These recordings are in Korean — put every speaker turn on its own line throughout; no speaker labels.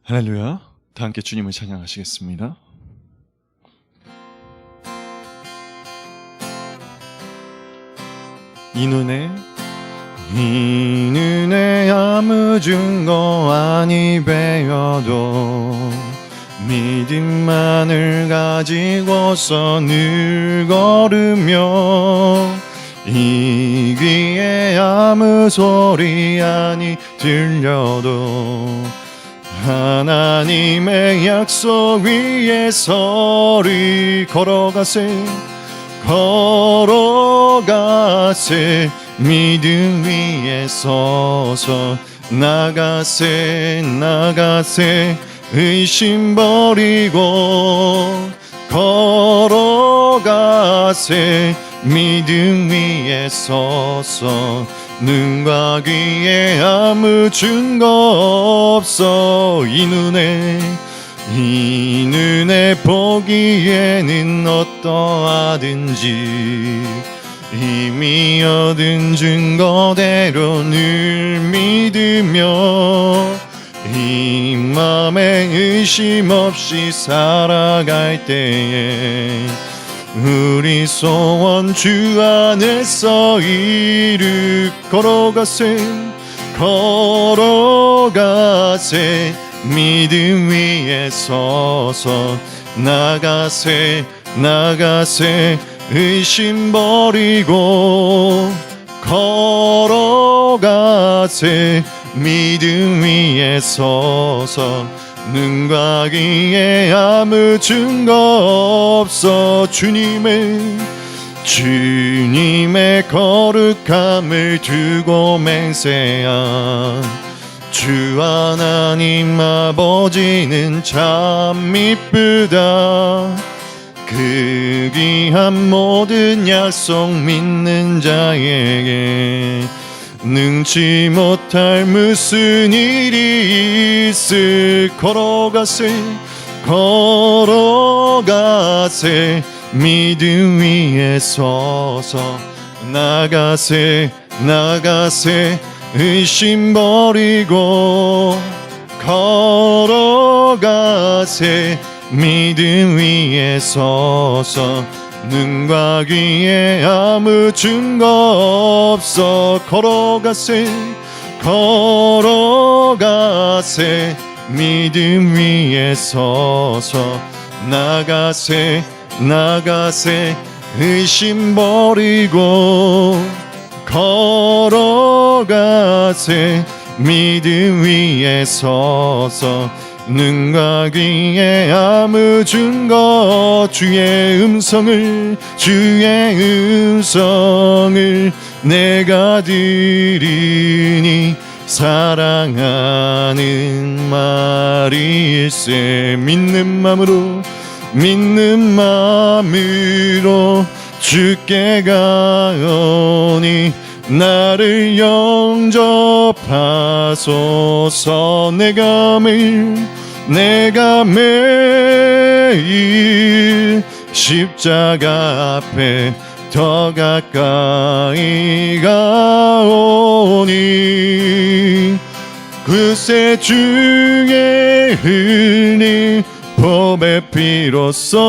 할렐루야. 다 함께 주님을 찬양하시겠습니다. 이 눈에 아무 증거 아니 배워도 믿음만을 가지고서 늘 걸으며 이 귀에 아무 소리 아니 들려도 하나님의 약속 위에 서리 걸어가세 믿음 위에 서서 나가세 의심 버리고 걸어가세 믿음 위에 서서 눈과 귀에 아무 증거 없어 이 눈에 보기에는 어떠하든지 이미 얻은 증거대로 늘 믿으며 이 맘에 의심 없이 살아갈 때에 우리 소원 주 안에서 이룩 걸어가세 믿음 위에 서서 나가세 의심 버리고 걸어가세 믿음 위에 서서 눈과 귀에 아무 증거 없어 주님의 거룩함을 두고 맹세한 주 하나님 아버지는 참 이쁘다 그 귀한 모든 약속 믿는 자에게 능치 못할 무슨 일이 있을 걸어가세 믿음 위에 서서 나가세 의심 버리고 걸어가세 믿음 위에 서서 눈과 귀에 아무 증거 없어 걸어가세 믿음 위에 서서 나가세 의심 버리고 걸어가세 믿음 위에 서서 눈과 귀에 아무 증거 주의 음성을 내가 들으니 사랑하는 말일세 믿는 마음으로 주께 가오니 나를 영접하소서 내가 매일 십자가 앞에 더 가까이 가오니 그새 중에 흘린 보배 피로써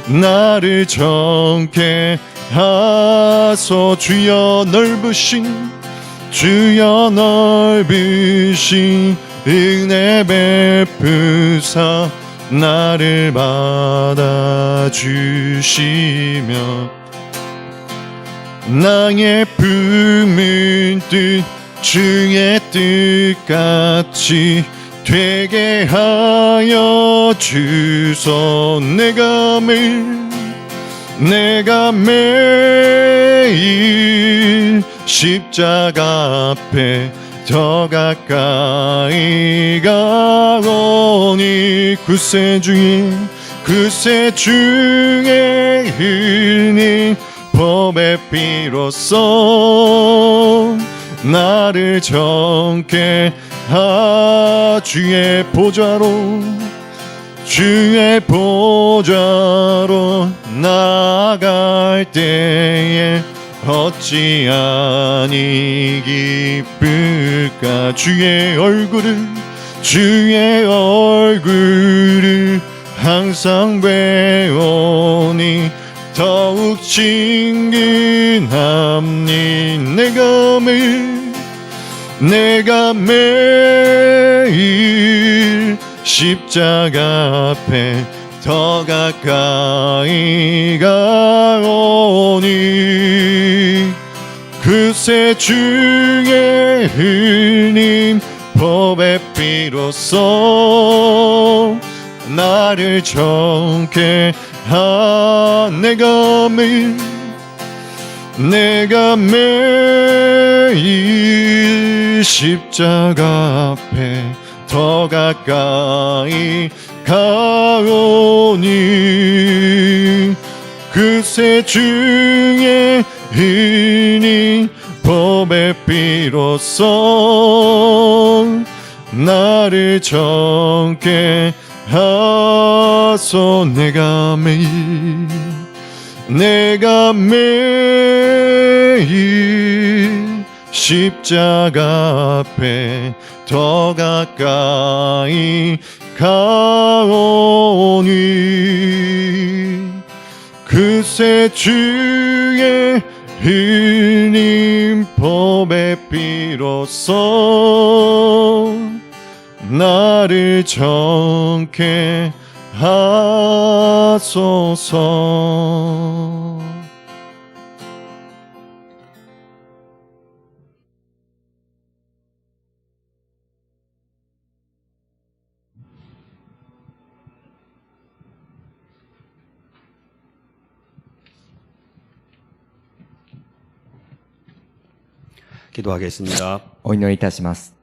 나를 정케 하소 주여 넓으신 은혜 베푸사 나를 받아주시며 나의 품은 뜻 주의 뜻같이 되게 하여 주소 내가 매일 십자가 앞에 더 가까이 가오니 그새 중에 흘린 보배 피로써 나를 정케 주의 보좌로 나아갈 때에 어찌하니 기쁠까 주의 주의 얼굴을 항상 배우니 더욱 친근함니 내가 매일 십자가 앞에 더 가까이 가오니 그새 주의 흘린 보배 피로써 나를 정케 내가 매일 십자가 앞에 더 가까이 가오니 그새 주의 흘린 보배 피로써 나를 정케 하소 내가 매일 십자가 앞에 더 가까이 가오니 그새 주의 흘린 보배 피로써 나를 정케 하소서.
기도하겠습니다.
お祈りいたします。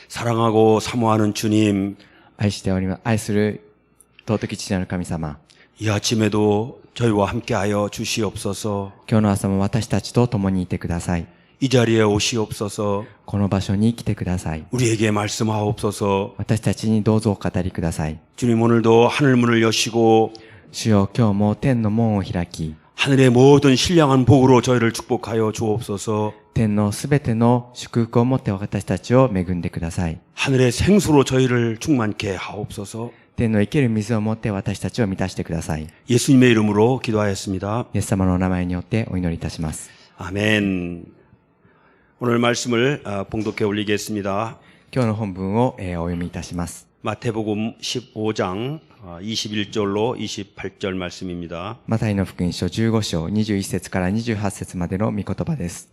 사랑하고 사모하는 주님,
愛する尊き父なる神様、
이 아침에도 저희와 함께하여 주시옵소서.
今日の朝も私たちと共にいてください。
이 자리에 오시옵소서.
この場所に来てください。
우리에게 말씀하옵소서.
私たちにどうぞお語りください。
주님 오늘도 하늘문을 여시고
主よ、今日も天の門を開き、
하늘의 모든 신령한 복으로 저희를 축복하여 주옵소서.
天のすべての祝福をもって私たちを恵んでください。
하늘의 생수로 저희를 충만케 하옵소서.
天の生ける水をもって私たちを満たしてください。
예수님의 이름으로 기도하였습니다.
イエス様のお名前によってお祈りいたします。
아멘. 오늘 말씀을 봉독해 올리겠습니다.
今日の本文をお読みいたします。
마태복음 15장 21절로 28절 말씀입니다.
マタイの福音書15章21節から28節までの御言葉です。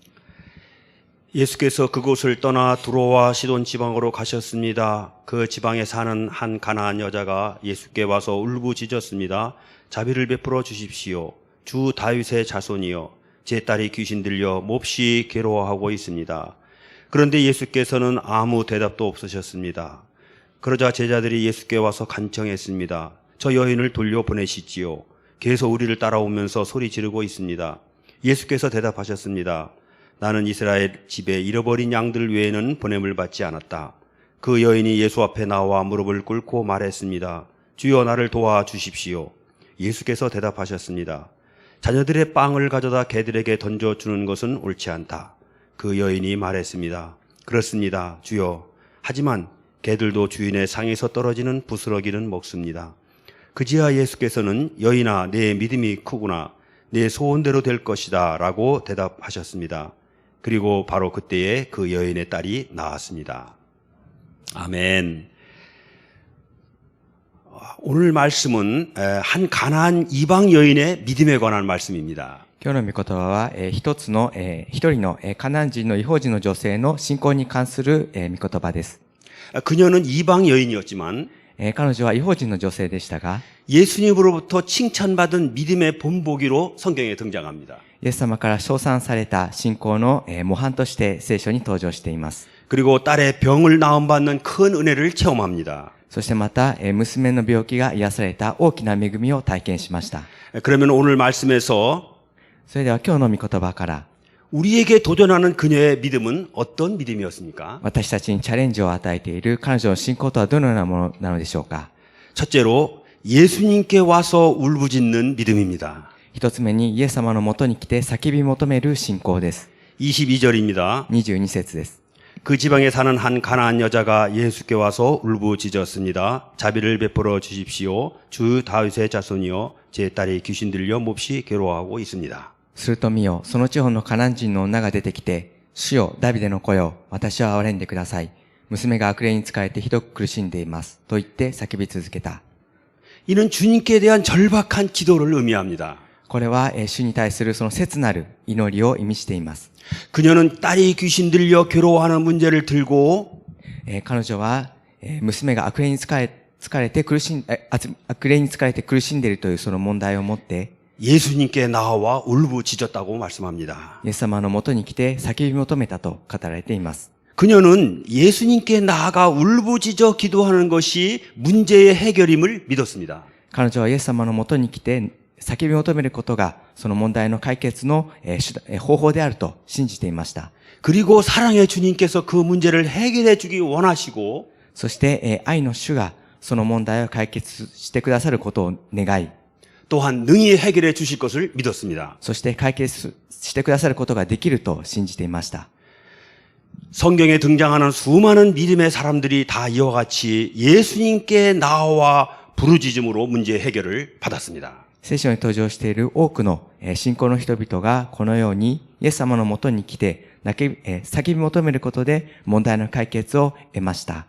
예수께서 그곳을 떠나 두로와 시돈 지방으로 가셨습니다. 그 지방에 사는 한 가나안 여자가 예수께 와서 울부짖었습니다. 자비를 베풀어 주십시오. 주 다윗의 자손이여, 제 딸이 귀신 들려 몹시 괴로워하고 있습니다. 그런데 예수께서는 아무 대답도 없으셨습니다. 그러자 제자들이 예수께 와서 간청했습니다. 저 여인을 돌려보내시지요. 계속 우리를 따라오면서 소리 지르고 있습니다. 예수께서 대답하셨습니다. 나는 이스라엘 집에 잃어버린 양들 외에는 보냄을 받지 않았다. 그 여인이 예수 앞에 나와 무릎을 꿇고 말했습니다. 주여, 나를 도와주십시오. 예수께서 대답하셨습니다. 자녀들의 빵을 가져다 개들에게 던져주는 것은 옳지 않다. 그 여인이 말했습니다. 그렇습니다, 주여. 하지만 개들도 주인의 상에서 떨어지는 부스러기는 먹습니다. 그제야 예수께서는 여인아, 내 믿음이 크구나. 내 소원대로 될 것이다 라고 대답하셨습니다. 그리고 바로 그때에 그 여인의 딸이 나왔습니다. 아멘. 오늘 말씀은 한 가나안 이방 여인의 믿음에 관한 말씀입니다.
今日の御言葉は、一人のカナン人の異邦人の女性の信仰に関する御言葉です。
그녀는 이방 여인이었지만
彼女は異邦人の女性でしたが、
예수님으로부터 칭찬받은 믿음의 본보기로 성경에 등장합니다.
イエス様から称賛された信仰の模範として聖書に登場しています。
그리고 딸의 병을 나음받는 큰 은혜를 체험합니다.
そしてまた、娘の病気が癒された大きな恵みを体験しました。
그러면 오늘 말씀에서
それでは今日の御言葉から、
우리에게 도전하는 그녀의 믿음은 어떤 믿음이었습니까?
私たちにチャレンジを与えている彼女の信仰とはどのようなものなのでしょうか。
첫째로 예수님께 와서 울부짖는 믿음입니다.
一つ目にイエス様のもとに来て叫び求める信仰です。
22절입니다.
22節です。
그 지방에 사는 한 가나안 여자가 예수께 와서 울부짖었습니다. 자비를 베풀어 주십시오. 주 다윗의 자손이여 제 딸이 귀신 들려 몹시 괴로워하고 있습니다.
すると見よ、その地方のカナン人の女が出てきて、主よ、ダビデの子よ、私を憐れんでください。娘が悪霊に疲れてひどく苦しんでいます。と言って叫び続けた。
이는 주님께 대한 절박한 기도를 의미합니다.
これは、主に対するその切なる祈りを意味しています。
그녀는 딸이 귀신 들려 괴로워하는 문제를 들고
彼女は、娘が悪霊に疲れて苦しんでいるというその問題を持って、
예수님께 나와 울부짖었다고 말씀합니다.
イエス様のもとに来て叫び求めたと語られています。
그녀는 예수님께 나아가 울부짖어 기도하는 것이 문제의 해결임을 믿었습니다.
彼女はイエス様のもとに来て叫び求めることがその問題の解決の方法であると信じていました。
그리고 사랑의 주님께서 그 문제를 해결해 주기 원하시고
そして愛の主がその問題を解決してくださることを願い、
또한 능히 해결해 주실 것을 믿었습니다.
そして解決してくださることができると信じていました。
성경에 등장하는 수많은 믿음의 사람들이 다 이와 같이 예수님께 나와 부르짖음으로 문제 해결을 받았습니다.
聖書に登場している多くの信仰の人々がこのようにイエス様のもとに来て叫び求めることで問題の解決を得ました。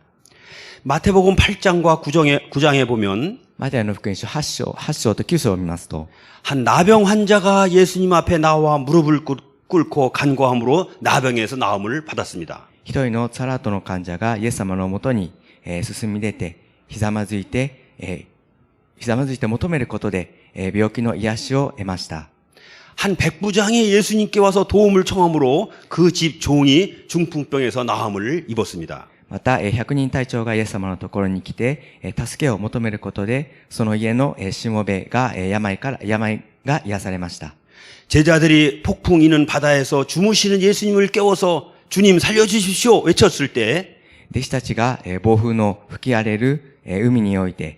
마태복음 8장과 9장에 보면
マタイの福音書8章と9章を見ますと、
한 나병 환자가 예수님 앞에 나와 무릎을 꿇고 간구함으로 나병에서 나음을 받았습니다.
一人のサラートの患者がイエス様のもとに進み出てひざまずいて求めることで病気の癒しを得ました。
한 백부장이 예수님께 와서 도움을 청함으로 그 집 종이 중풍병에서 나음을 입었습니다.
また、百人隊長がイエス様のところに来て、助けを求めることで、その家のしもべが病が癒されました。
제자들이 폭풍 이는 바다에서 주무시는 예수님을 깨워서 주님 살려주십시오 외쳤을 때
弟子たちが暴風の吹き荒れる海において、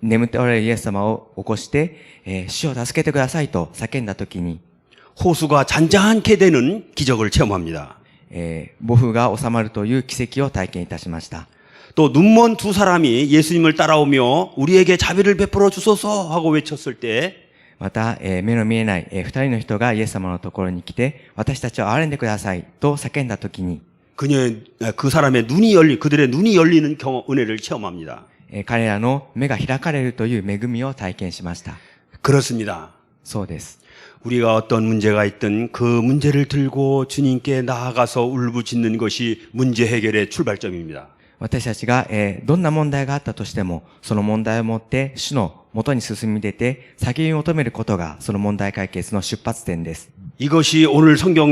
眠っておられるイエス様を起こして、主を助けてくださいと叫んだときに、
호수가 잔잔케 되는 기적을 체험합니다.
暴風が収まるという奇跡を体験いたしました。
또 눈먼 두 사람이 예수님을 따라오며 우리에게 자비를 베풀어 주소서 하고 외쳤을 때
また、目の見えない二人の人がイエス様のところに来て、私たちを憐れんでくださいと叫んだときに、
그 사람의 그들의 눈이 열리는 은혜를 체험합니다.
彼らの目が開かれるという恵みを体験しました。
그렇습니다.
そうです。
우리가 어떤 문제가 있든 그 문제를 들고 주님께 나아가서 울부짖는 것이 문제 해결의 출발점입니다.
私たちが、どんな問題があったとしても、その問題を持って主の元に進み出て、叫び求めることがその問題解決の出発点です。
이것이 오늘 성경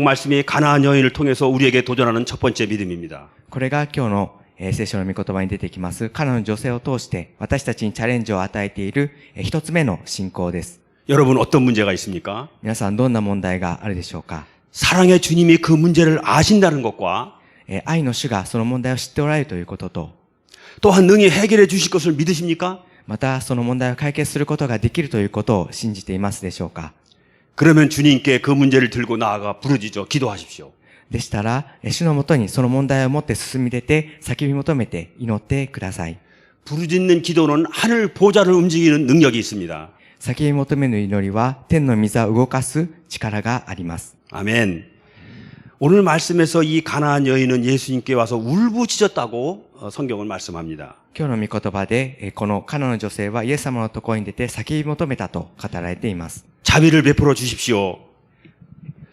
말씀이 가나안 여인을 통해서 우리에게 도전하는 첫 번째 믿음입니다.
これが今日の、聖書の御言葉に出てきます、カナンの女性を通して、私たちにチャレンジを与えている、一つ目の信仰です。
여러분 어떤 문제가 있습니까?
皆さんどんな問題があるでしょうか？
사랑의 주님이 그 문제를 아신다는 것과
愛の主がその問題を知っておられるということと、
또한 능히 해결해 주실 것을 믿으십니까?
またその問題を解決することができるということを信じていますでしょうか？
그러면 주님께 그 문제를 들고 나아가 부르짖어 기도하십시오.
でしたら、主のもとにその問題を持って進み出て、叫び求めて祈ってください。
부르짖는 기도는 하늘 보좌를 움직이는 능력이 있습니다.
叫び求める祈りは天の御座を動かす力があります。
아멘. 오늘 말씀에서 이 가나안 여인은 예수님께 와서 울부짖었다고 성경은 말씀합니다.
今日の御言葉で、このカナンの女性はイエス様のところに出て叫び求めたと語られています。
자비를 베풀어 주십시오.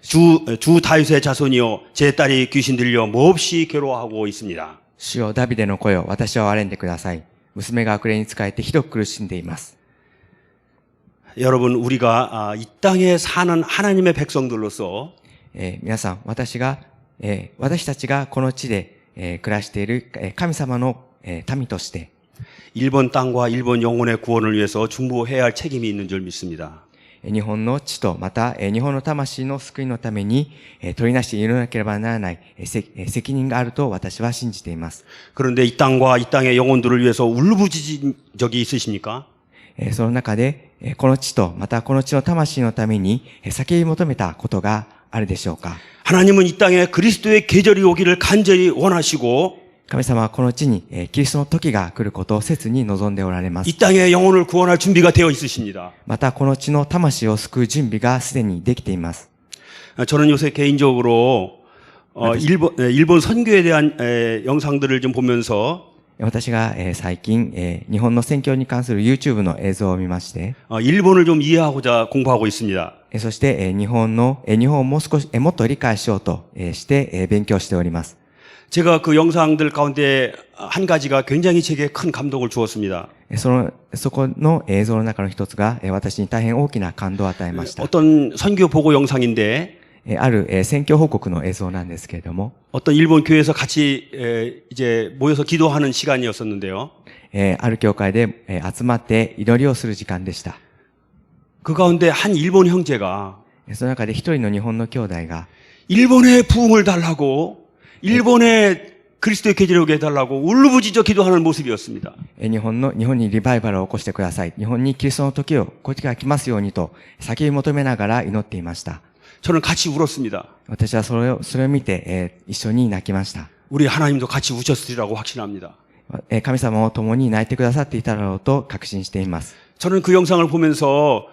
주 다윗의 자손이요 제 딸이 귀신 들려 몹시 괴로워하고 있습니다.
主よダビデの子よ、私を憐れんでください。娘が悪霊に仕えてひどく苦しんでいます。
여러분 우리가 이 땅에 사는 하나님의 백성들로서
皆さん、私たちがこの地で、暮らしている神様の、民として、
일본 땅과 일본 영혼의 구원을 위해서 중보해야 할 책임이 있는 줄 믿습니다.
日本の地とまた日本の魂の救いのために取りなしていなければならない責任があると私は信じています。
그런데 이 땅과 이 땅의 영혼들을 위해서 울부짖은 적이 있으십니까?
その中でこの地とまたこの地の魂のために叫び求めたことがあるでしょうか。
하나님은 이 땅에 그리스도의 계절이 오기를 간절히 원하시고
神様はこの地に、キリストの時が来ることを切に望んでおられます。
이 땅의 영혼을 구원할 준비가 되어 있으십니다.
またこの地の魂を救う準備がすでにできています。
저는 요새 개인적으로 일본 선교에 대한 영상들을 좀 보면서
私が、最近、日本の宣教に関する YouTube の映像を見まして、
일본을 좀 이해하고자 공부하고 있습니다.
そして、日本をもう少し、もっと理解しようと、して、勉強しております。
제가 그 영상들 가운데 한 가지가 굉장히 제게 큰 감동을 주었습니다.
そこの映像の中の一つが、私に大変大きな感動を与えました。
어떤 선교 보고 영상인데
ある、宣教報告の映像なんですけれども、
어떤 일본 교회에서 같이 이제 모여서 기도하는 시간이었었는데요.
ある教会で、集まって祈りをする時間でした。
그 가운데 한 일본 형제가
その中で一人の日本の兄弟が、
일본의 부흥을 달라고 일본의 그리스도의 계절이 오게 해달라고 울부짖어 기도하는 모습이었습니다.
日本にリバイバルを起こしてください。日本にキリストの時が来ますようにと叫び求めながら祈っていました。
저는 같이 울었습니다.
私はそれを見て、一緒に泣きました。
우리 하나님도 같이 우셨으리라고 확신합니다.
神様も共に泣いてくださっていただろうと確信しています。
저는 그 영상을 보면서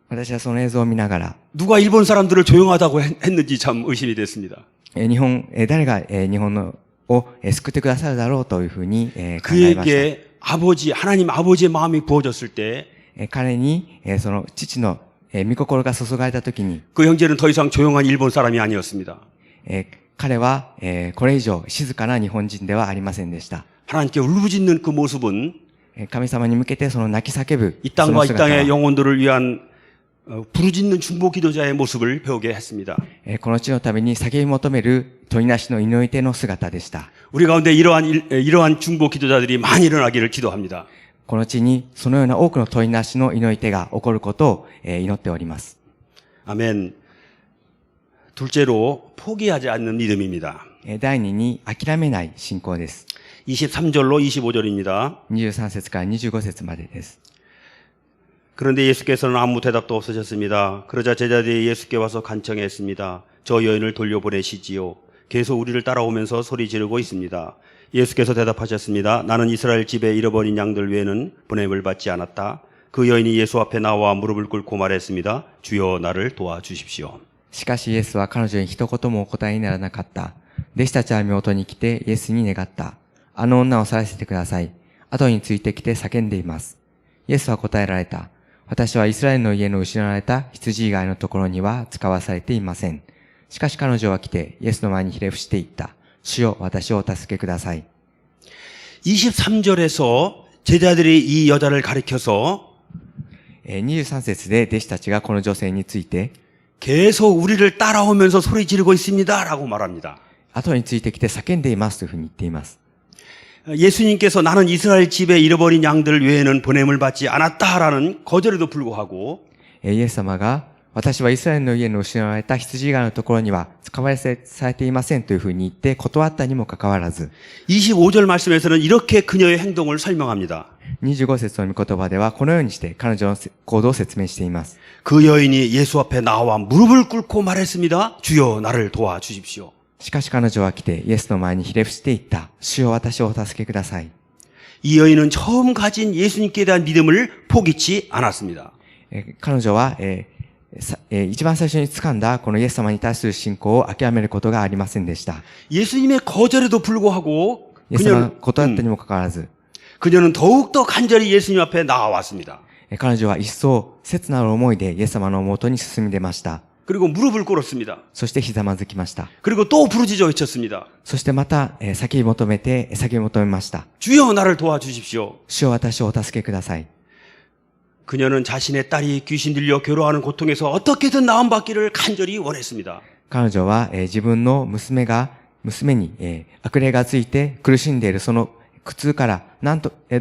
私はその映像を見ながら、
누가 일본 사람들을 조용하다고 했는지 참 의심이 됐습니다.
誰が、日本を救ってくださるだろうというふうに、考えました。
그에게 하나님 아버지의 마음이 부어졌을 때
彼に、その父の、御心が注がれたときに、
그 형제는 더 이상 조용한 일본 사람이 아니었습니다.
彼は、これ以上静かな日本人ではありませんでした。
하나님께 울부짖는 그 모습은
神様に向けてその泣き叫ぶ
이
そ
땅과
の
이
姿
땅의
は、
영혼들을 위한 부르짖는 중보 기도자의 모습을 배우게 했습니다.
この地のために叫び求める問いなしの祈り手の姿でした。
우리 가운데 이러한 중보 기도자들이 많이 일어나기를 기도합니다.
この地にそのような多くの問いなしの祈り手が起こることを、祈っております。
아멘. 둘째로 포기하지 않는 믿음입니다.
第二に諦めない信仰です。
23절로 25절입니다.
23節から25節までです。
그런데 예수께서는 아무 대답도 없으셨습니다. 그러자 제자들이 예수께 와서 간청했습니다. 저 여인을 돌려보내시지요. 계속 우리를 따라오면서 소리 지르고 있습니다. 예수께서 대답하셨습니다. 나는 이스라엘 집에 잃어버린 양들 외에는 보냄을 받지 않았다. 그 여인이 예수 앞에 나와 무릎을 꿇고 말했습니다. 주여 나를 도와주십시오.
しかしイエスは彼女に一言もお答えにならなかった。弟子たちは身元に来てイエスに願った。あの女を去らせてください。後についてきて叫んでいます。イエスは答えられた。私はイスラエルの家の失われた羊以外のところには使わされていません。しかし彼女は来てイエスの前にひれ伏していった。主よ、私をお助けください。
23절에서 제자들이 이 여자를 가리켜서
23節で弟子たちがこの女性について
계속 우리를 따라오면서 소리 지르고 있습니다. 라고 말합니다.
後についてきて叫んでいますというふうに言っています。
예수님께서 나는 이스라엘 집에 잃어버린 양들 외에는 보냄을 받지 않았다라는 거절에도 불구하고
イエス様が私はイスラエルの家の失われた羊以外のところには使わされていませんというふうに言って断ったにもかかわらず
25절 말씀에서는 이렇게 그녀의 행동을 설명합니다.
25節の御言葉ではこのようにして彼女の行動を説明しています。
그 여인이 예수 앞에 나와 무릎을 꿇고 말했습니다. 주여 나를 도와주십시오.
しかし彼女は来てイエスの前にひれ伏していった。主よ、私をお助けください。
이 여인은 처음 가진 예수님께 대한 믿음을 포기치 않았습니다.
彼女は、一番最初に掴んだこのイエス様に対する信仰を諦めることがありませんでした。
예수님의 거절에도 불구하고
イエス様が断ったにもかかわらず
그녀는 더욱더 간절히 예수님 앞에 나와왔습니다.
彼女は一層切なる思いでイエス様のもとに進み出ました。
그리고 무릎을 꿇었습니다.
そしてひざまずきました。
그리고 또 부르짖어 외쳤습니다.
そしてまた、叫び求めました。
주여 나를 도와주십시오.
主よ、私をお助けください。
그녀는 자신의 딸이 귀신 들려 괴로워하는 고통에서 어떻게든 나음받기를 간절히 원했습니다.
彼女は、自分の娘に、悪霊がついて苦しんでいるその苦痛から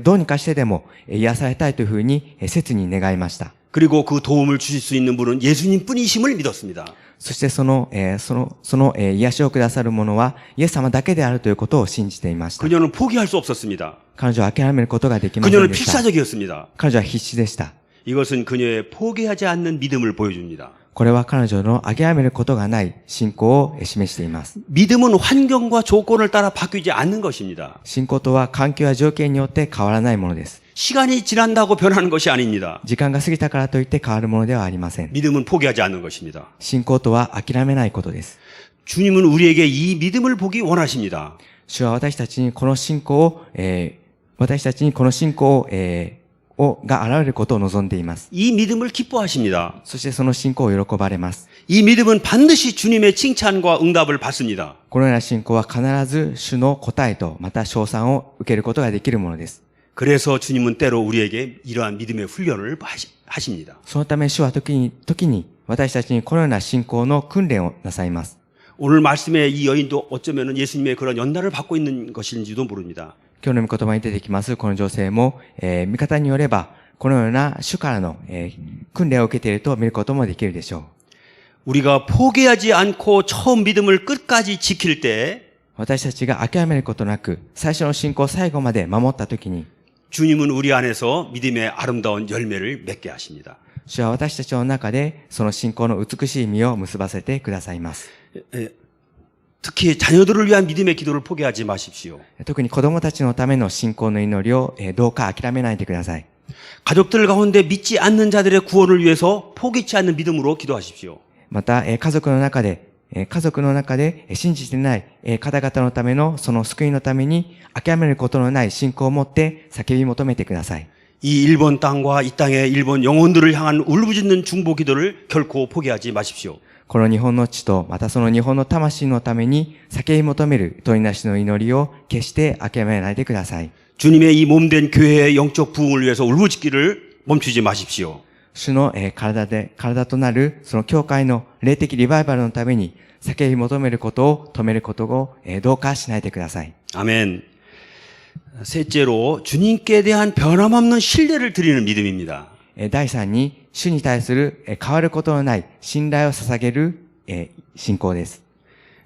どうにかしてでも癒されたいというふうに切に願いました。
그리고 그 도움을 주실 수 있는 분은 예수님뿐이심을 믿었습니다.
そしてその癒しをくださる者はイエス様だけであるということを信じていました。
그녀는 포기할 수 없었습니다.
彼女は諦めることができません
그녀는
でした。
필사적이었습니다.
彼女は必死でした。
이것은 그녀의 포기하지 않는 믿음을 보여줍니다.
これは彼女の諦めることがない信仰を示しています。
믿음은 환경과 조건을 따라 바뀌지 않는 것입니다.
信仰とは環境や条件によって変わらないものです。
시간이 지난다고 변하는 것이 아닙니다.
時間が過ぎたからといって変わるものではありません。
믿음은 포기하지 않는 것입니다.
信仰とは諦めないことです。
주님은 우리에게 이 믿음을 보기 원하십니다.
主は私たちにこの信仰を、が現れることを望んでいます。
이 믿음을 기뻐하십니다.
そしてその信仰を喜ばれます。
이 믿음은 반드시 주님의 칭찬과 응답을 받습니다.
このような信仰は必ず主の答えとまた称賛を受けることができるものです。
그래서 주님은 때로 우리에게 이러한 믿음의 훈련을 하십니다.
そのため主は時に私たちにこのような信仰の訓練をなさいます。
오늘 말씀의 이 여인도 어쩌면 예수님의 그런 연단을 받고 있는 것인지도 모릅니다.
今日の御言葉に出てきますこの女性も、見方によればこのような主からの、訓練を受けていると見ることもできるでしょう。
우리가 포기하지 않고 처음 믿음을 끝까지 지킬 때
私たちが諦めることなく最初の信仰を最後まで守ったときに
주님은 우리 안에서 믿음의 아름다운 열매를 맺게 하십니다.
主は私たちの中でその信仰の美しい実を結ばせてくださいます。
특히 자녀들을 위한 믿음의 기도를 포기하지 마십시오.
特に子供たちのための信仰の祈りをどうか諦めないでください。
가족들 가운데 믿지 않는 자들의 구원을 위해서 포기치 않는 믿음으로 기도하십시오.
また、家族の中で信じてない方々のためのその救いのために諦めることのない信仰を持って叫び求めてください。
이 일본 땅과 이 땅의 일본 영혼들을 향한 울부짖는 중보 기도를 결코 포기하지 마십시오.
この日本の地とまたその日本の魂のために叫び求める問いなしの祈りを決して諦めないでください。
주님의 이 몸된 교회의 영적 부흥을 위해서 울부짖기를 멈추지 마십시오.
主の体となるその教会の霊的リバイバルのために叫び求めることを止めることをどうかしないでください。
아멘. 셋째로 주님께 대한 변함없는 신뢰를 드리는 믿음입니다.
第三に主に対する変わることのない信頼を捧げる信仰です。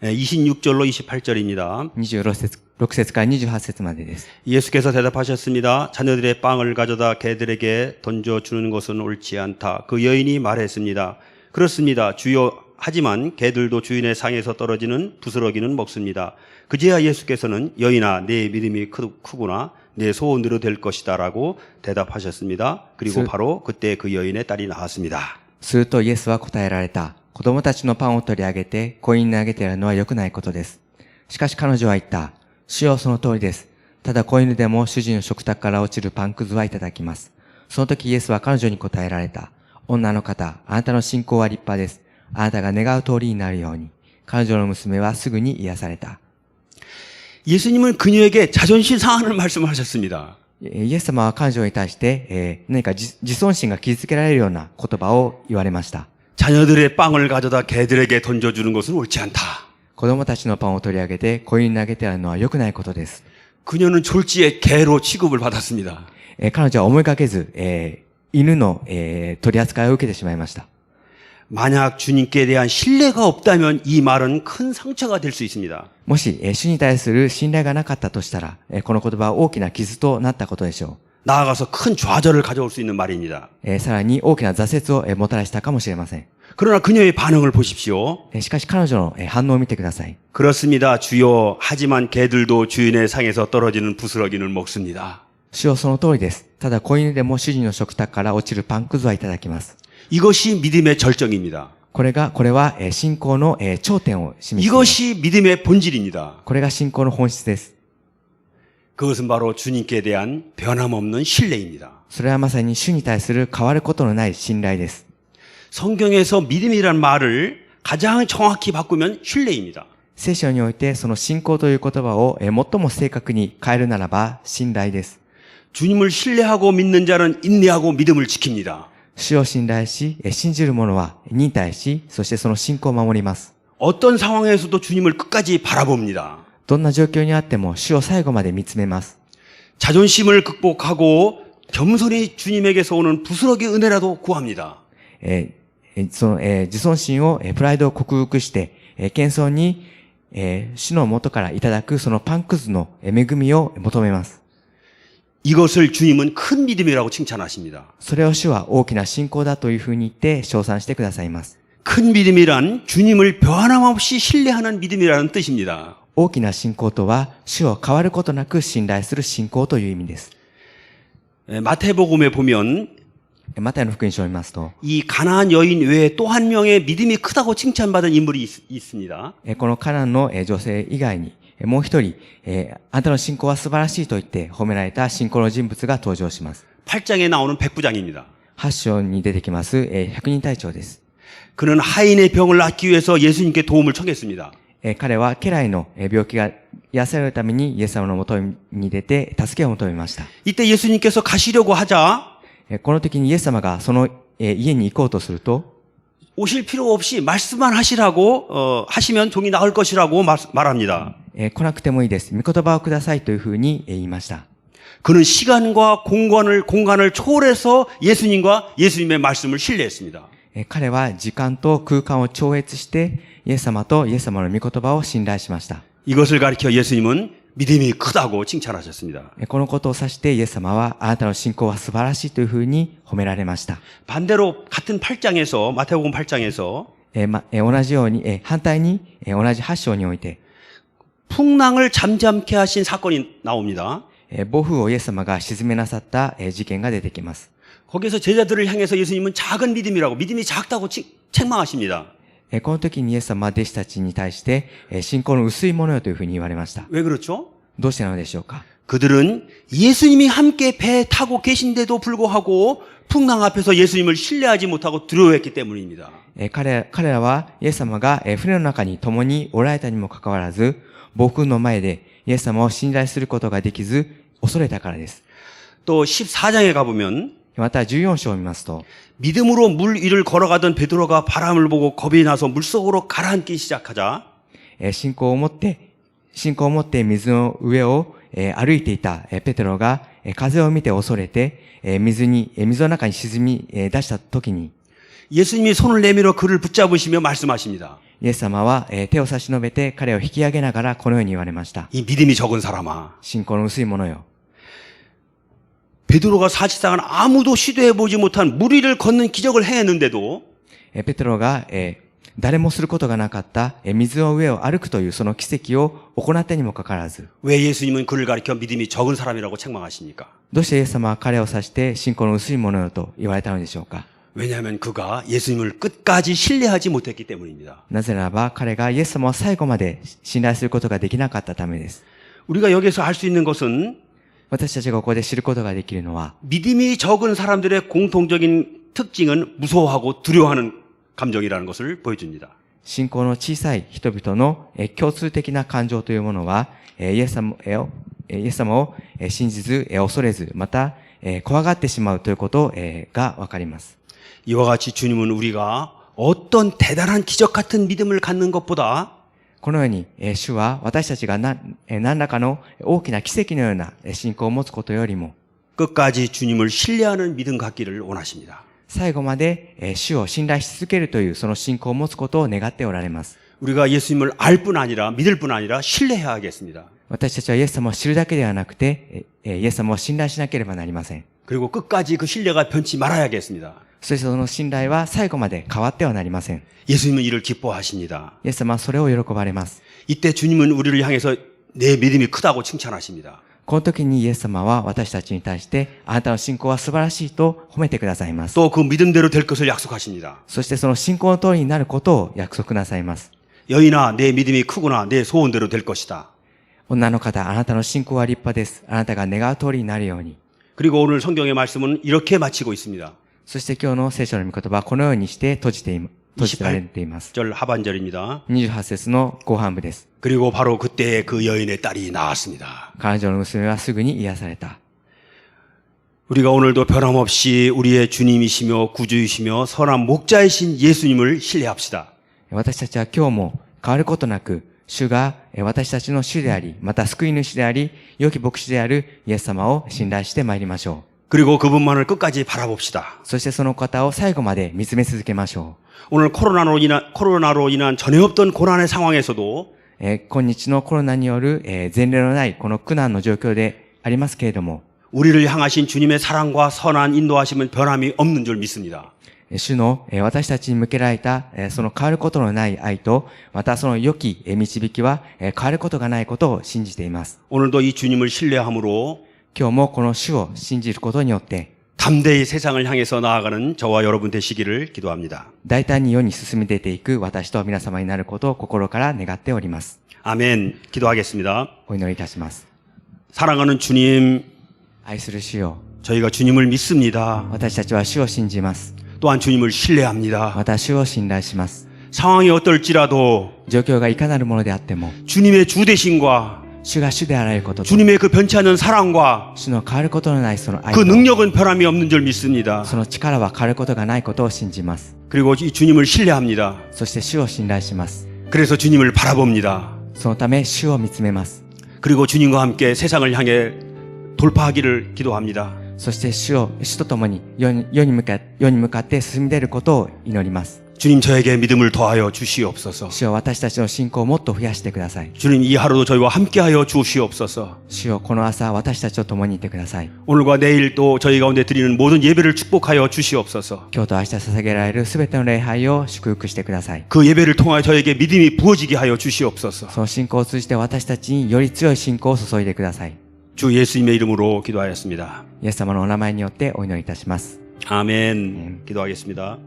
26절로 28절입니다.
26節から28節までです。
예수께서 대답하셨습니다. 자녀들의 빵을 가져다 개들에게 던져주는 것은 옳지 않다. 그 여인이 말했습니다. 그렇습니다. 주여. 하지만 개들도 주인의 상에서 떨어지는 부스러기는 먹습니다. 그제야 예수께서는 여인아 내 믿음이 크구나. 내 소원대로 될 것이다 라고 대답하셨습니다. 그리고 바로 그때 그 여인의 딸이 나왔습니다.
するとイエスは答えられた。子供たちのパンを取り上げて子犬にあげてやるのは良くないことです。しかし彼女は言った。主よその通りです。ただ子犬でも主人の食卓から落ちるパンくずはいただきます。その時イエスは彼女に答えられた。女の方、あなたの信仰は立派です。あなたが願う通りになるように。彼女の娘はすぐに癒された。
예수님은 그녀에게 자존심 상하는 말씀을 하셨습니다.
イエス様は彼女に対して、何か自尊心が傷つけられるような言葉を言われました。
자녀들의 빵을 가져다 개들에게 던져주는 것은 옳지 않다.
子供たちのパンを取り上げて子犬に投げてやるのは良くないことです。
그녀는 졸지에 개로 취급을 받았습니다.
彼女は思いがけず、犬の、取り扱いを受けてしまいました。
만약 주님께 대한 신뢰가 없다면 이 말은 큰 상처가 될 수 있습니다.
もし、主に対する信頼がなかったとしたら、この言葉は大きな傷となったことでしょ
나아가서 큰 좌절을 가져올 수 있는 말입니다.
う。さらに大きな挫折をもたらしたかもしれません。
그러나 그녀의 반응을 보십시오.
しかし彼女の反応を見てください。
그렇습니다. 주여. 하지만 개들도 주인의 상에서 떨어지는 부스러기는 먹습니다.
主よその通りです。ただ子犬でも主人の食卓から落ちるパンくずはいただきます。
이것이 믿음의 절정입니다.
これは信仰の頂点を示しています。
이것이 믿음의 본질입니다.
これが信仰の本質です。
그것은 바로 주님께 대한 변함없는 신뢰입니다.
それはまさに主に対する変わることのない信頼です。
성경에서 믿음이란 말을 가장 정확히 바꾸면 신뢰입니다.
聖書においてその信仰という言葉を最も正確に変えるならば信頼です。
주님을 신뢰하고 믿는 자는 인내하고 믿음을 지킵니다.
主を信頼し、信じる者は忍耐し、そしてその信仰を守ります。
어떤 상황에서도 주님을 끝까지 바라봅니다.
どんな状況にあっても主を最後まで見つめます。
자존심을 극복하고 겸손히 주님에게서 오는 부스러기 은혜라도 구합니다.
自尊心を、プライドを克服して、謙遜に、主の元からいただくそのパンくずの恵みを求めます。
이것을 주님은 큰 믿음이라고 칭찬하십니다.
それを主は大きな信仰だというふうに言って称賛してくださいます。
큰 믿음이란 주님을 변함없이 신뢰하는 믿음이라는 뜻입니다.
大きな信仰とは、主を変わることなく信頼する信仰という意味です。
마태복음에 보면
マタイの福音書を見ますと、
이 가나안 여인 외에 또 한 명의 믿음이 크다고 칭찬받은 인물이 있습니다.
このカナンの女性以外に、もう一人、あなたの信仰は素晴らしいと言って褒められた信仰の人物が登場します。
8장에 나오는 백부장입니다.
8章に出てきます、百人隊長です。
그는 하인의 병을 낫기 위해서 예수님께 도움을 청했습니다.
彼は家来の病気が癒されるためにイエス様のもとに出て助けを求めました。
이때 예수님께서 가시려고 하자
この時にイエス様がその家に行こうとすると、
오실 필요 없이 말씀만 하시라고 하시면 종이 나을 것이라고 말합니다.
来なくてもいいです。御言葉をくださいというふうに言いました。
그는 시간과 공간을 초월해서 예수님과 예수님의 말씀을 신뢰했습니다.
彼は時間と空間を超越してイエス様とイエス様の御言葉を信頼しました。
이것을 가리켜 예수님은 믿음이 크다고 칭찬하셨습니다.
このことを指してイエス様はあなたの信仰は素晴らしいというふうに褒められました。
반대로 같은 8장에서 마태복음 8장에서
同じように、反対に、同じ8章において
풍랑을 잠잠케 하신 사건이 나옵니다.
暴風をイエス様が沈めなさった事件が出てきます。
거기서 제자들을 향해서 예수님은 작은 믿음이라고 믿음이 작다고 책망하십니다.
この時にイエス様は弟子たちに対して、信仰の薄いものよというふうに言われました。
왜 그렇죠?
どうしてなのでしょうか。
그들은 예수님이 함께 배에 타고 계신데도 불구하고 풍랑 앞에서 예수님을 신뢰하지 못하고 두려워했기 때문입니다.
彼らはイエス様が船の中に共におられたにもかかわらず、暴風の前でイエス様を信頼することができず、恐れたからです。
또 14장에 가보면
また14章を見ますと、
믿음으로 물 위를 걸어가던 베드로가 바람을 보고 겁이 나서 물속으로 가라앉기 시작하자
信仰を持って水の上を歩いていたペテロが風を見て恐れて水の中に沈み出した時に
예수님이 손을 내밀어 그를 붙잡으시며 말씀하십니다.
イエス様は手を差し伸べて彼を引き上げながらこのように言われました。
이 믿음이 적은 사람아.
信仰の薄いものよ。
베드로가 사실상은 아무도 시도해보지 못한 물 위를 걷는 기적을 행했는데도
ペテロが誰もすることがなかった水の上を歩くというその奇跡を行ったにもかかわらず
왜 예수님은 그를 가리켜 믿음이 적은 사람이라고 책망하십니까?
どうしてイエス様は彼を指して信仰の薄いものよと言われたのでしょうか。
왜냐하면 그가 예수님을 끝까지 신뢰하지 못했기 때문입니다.
なぜならば彼がイエス様を最後まで信頼することができなかったためです。
우리가 여기서 알 수 있는 것은
私たちがここで知ることができるのは
믿음이 적은 사람들의 공통적인 특징은 무서워하고 두려워하는 감정이라는 것을 보여줍니다.
信仰の小さい人々の共通的な感情というものはイエス様を信じず恐れずまた怖がってしまうということがわかります。
이와 같이 주님은 우리가 어떤 대단한 기적 같은 믿음을 갖는 것보다
このように主は私たちが何らかの大きな奇跡のような信仰を持つことよりも
끝까지 주님을 신뢰하는 믿음 갖기를 원하십니다.
最後まで主を信頼し続けるというその信仰を持つことを願っておられます。
우리가 예수님을 알 뿐 아니라 믿을 뿐 아니라 신뢰해야겠습니다.
私たちはイエス様を知るだけではなくてイエス様を信頼しなければなりません。
그리고 끝까지 그 신뢰가 변치 말아야겠습니다.
そしてその信頼は最後まで変わってはなりません。
예수님은 이를 기뻐하십니다.
イエス様はそれを喜ばれます。
이때 주님은 우리를 향해서 내 믿음이 크다고 칭찬하십니다.
この時にイエス様は私たちに対してあなたの信仰は素晴らしいと褒めてくださいます。
또 그 믿음대로 될 것을 약속하십니다.
そしてその信仰の通りになることを約束なさいます。
여인아, 내 믿음이 크구나. 내 소원대로 될 것이다.
女の方、あなたの信仰は立派です。あなたが願う通りになるように。
그리고 오늘 성경의 말씀은 이렇게 마치고 있습니다.
そして今日の聖書の御言葉はこのようにして閉じられています。
절 하반절입니다.
28節の後半部です。
그리고 바로 그때 그 여인의 딸이 나았습니다.
彼女の娘はすぐに癒された。
우리가 오늘도 변함없이 우리의 주님이시며 구주이시며 선한 목자이신 예수님을 신뢰합시다.
私たちは今日も変わることなく、主が私たちの主であり、また救い主であり、良き牧師であるイエス様を信頼してまいりましょう。
그리고 그분만을 끝까지 바라봅시다.
そしてその方を最後まで見つめ続けましょ
오늘 코로나로 인한 전에 없던 고난의 상황에서도
う。今日のコロナによる前例のないこの苦難の状況でありますけれども、
우리를 향하신 주님의 사랑과 선한 인도하심은 변함이 없는 줄 믿습니다.
主の私たちに向けられたその変わることのない愛と、またその良き導きは変わることがないことを信じています。
오늘도 이 주님을 신뢰함으로
今日もこの主を信じることによって、
담대히 세상을 향해서 나아가는 저와 여러분 되시기를 기도합니다.
大胆に世に進み出ていく私と皆様になることを心から願っております。
아멘. 기도하겠습니다.
お祈りいたします。
사랑하는 주님,
愛する主よ、
저희가 주님을 믿습니다.
私たちは主を信じます。
또한 주님을 신뢰합니다.
また主を信頼します。
상황이 어떨지라도
状況がいかなるものであっても、
주님의 주대신과
主が主であられることと、
주님의 그 변치 않는 사랑과
主の変わることのないその愛
그
と、
능력은 변함이 없는 줄 믿습니다.
その力は変わることがないことを信じます。
그리고 이 주님을 신뢰합니다.
そして主を信頼します。
그래서 주님을 바라봅니다.
そのため主を見つめます。
그리고 주님과 함께 세상을 향해 돌파하기를 기도합니다.
そして主と共に世に向かって進み出ることを祈ります。
주님 저에게 믿음을 더하여 주시옵소서.
主よ、私たちの信仰をもっと増やしてください。
주님 이 하루도 저희와 함께하여 주시옵소서.
主よ、この朝私たちと共にいてください。
오늘과 내일 또 저희 가운데 드리는 모든 예배를 축복하여 주시옵소서.
今日と明日捧げられるすべての礼拝を祝福してください。
그 예배를 통하여 저에게 믿음이 부어지게 하여 주시옵소서.
その信仰を通じて私たちにより強い信仰を注いでください。
주 예수님의 이름으로 기도하였습니다.
イエス様のお名前によってお祈りいたします。
아멘. 기도하겠습니다.